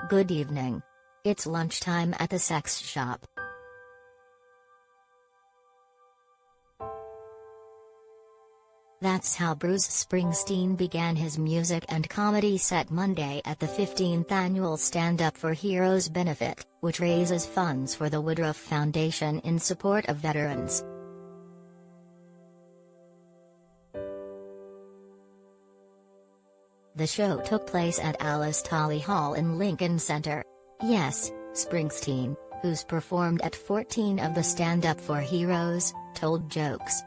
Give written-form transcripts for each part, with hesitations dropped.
Good evening. It's lunchtime at the sex shop. That's how Bruce Springsteen began his music and comedy set Monday at the 15th annual Stand Up for Heroes benefit, which raises funds for the Woodruff Foundation in support of veterans. The show took place at Alice Tully Hall in Lincoln Center. Yes, Springsteen, who's performed at 14 of the Stand Up for Heroes, told jokes.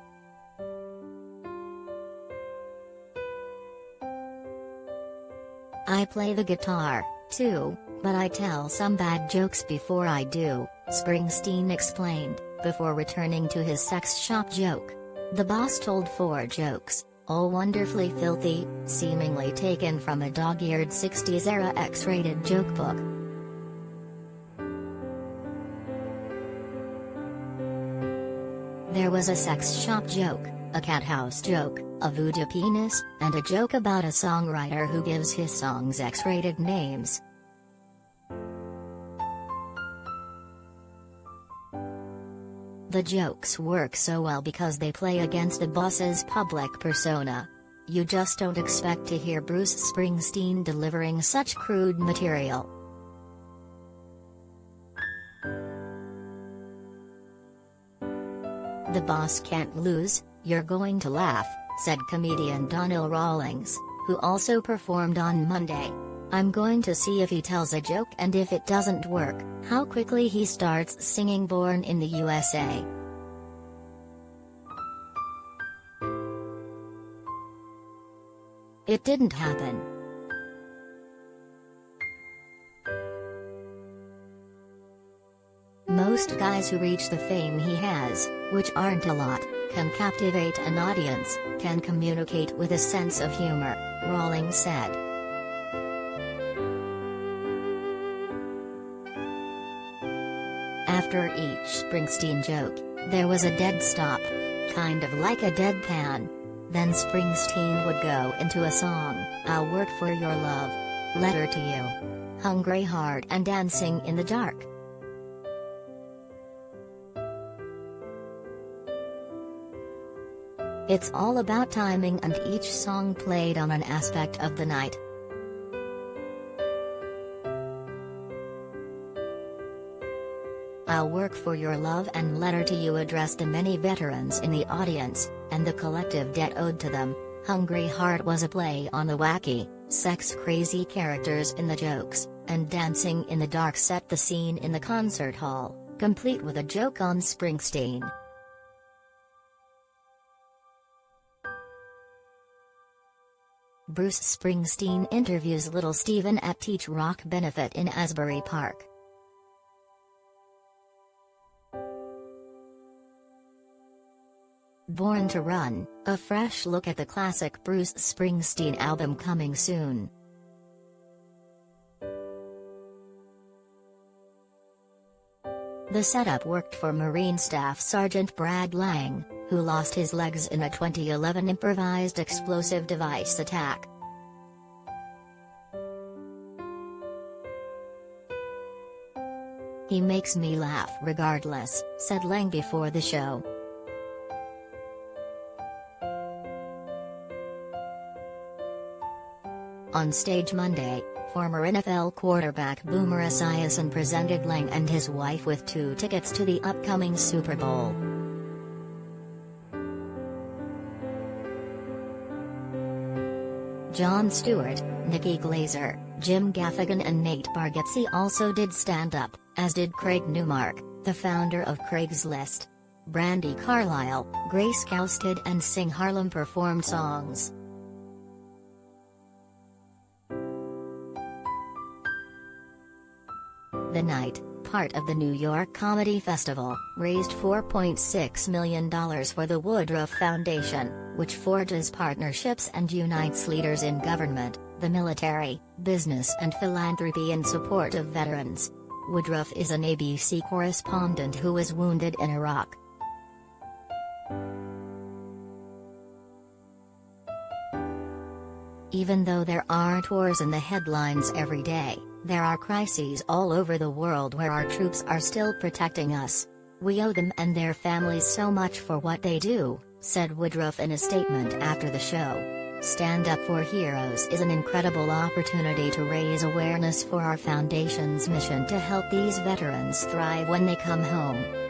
I play the guitar, too, but I tell some bad jokes before I do, Springsteen explained, before returning to his sex shop joke. The boss told 4 jokes, all wonderfully filthy, seemingly taken from a dog-eared 60s-era X-rated joke book. There was a sex shop joke, a cat house joke, a voodoo penis, and a joke about a songwriter who gives his songs X-rated names. The jokes work so well because they play against the boss's public persona. You just don't expect to hear Bruce Springsteen delivering such crude material. The boss can't lose, you're going to laugh, said comedian Donnell Rawlings, who also performed on Monday. I'm going to see if he tells a joke, and if it doesn't work, how quickly he starts singing Born in the USA. It didn't happen. Most guys who reach the fame he has, which aren't a lot, can captivate an audience, can communicate with a sense of humor, Rawlings said. After each Springsteen joke, there was a dead stop, kind of like a deadpan. Then Springsteen would go into a song, I'll Work for Your Love, Letter to You, Hungry Heart, and Dancing in the Dark. It's all about timing, and each song played on an aspect of the night. I'll Work for Your Love and Letter to You address the many veterans in the audience, and the collective debt owed to them. Hungry Heart was a play on the wacky, sex-crazy characters in the jokes, and Dancing in the Dark set the scene in the concert hall, complete with a joke on Springsteen. Bruce Springsteen interviews Little Steven at Teach Rock benefit in Asbury Park. Born to Run, a fresh look at the classic Bruce Springsteen album coming soon. The setup worked for Marine Staff Sergeant Brad Lang, who lost his legs in a 2011 improvised explosive device attack. He makes me laugh regardless, said Lang before the show. On stage Monday, former NFL quarterback Boomer Esiason presented Lang and his wife with 2 tickets to the upcoming Super Bowl. Jon Stewart, Nikki Glaser, Jim Gaffigan and Nate Bargatze also did stand up, as did Craig Newmark, the founder of Craigslist. Brandi Carlile, Grace Kelstead and Sing Harlem performed songs. The night, part of the New York Comedy Festival, raised $4.6 million for the Woodruff Foundation, which forges partnerships and unites leaders in government, the military, business and philanthropy in support of veterans. Woodruff is an ABC correspondent who was wounded in Iraq. Even though there aren't wars in the headlines every day, There are crises all over the world where our troops are still protecting us. We owe them and their families so much for what they do," said Woodruff in a statement after the show. "Stand Up for Heroes is an incredible opportunity to raise awareness for our foundation's mission to help these veterans thrive when they come home.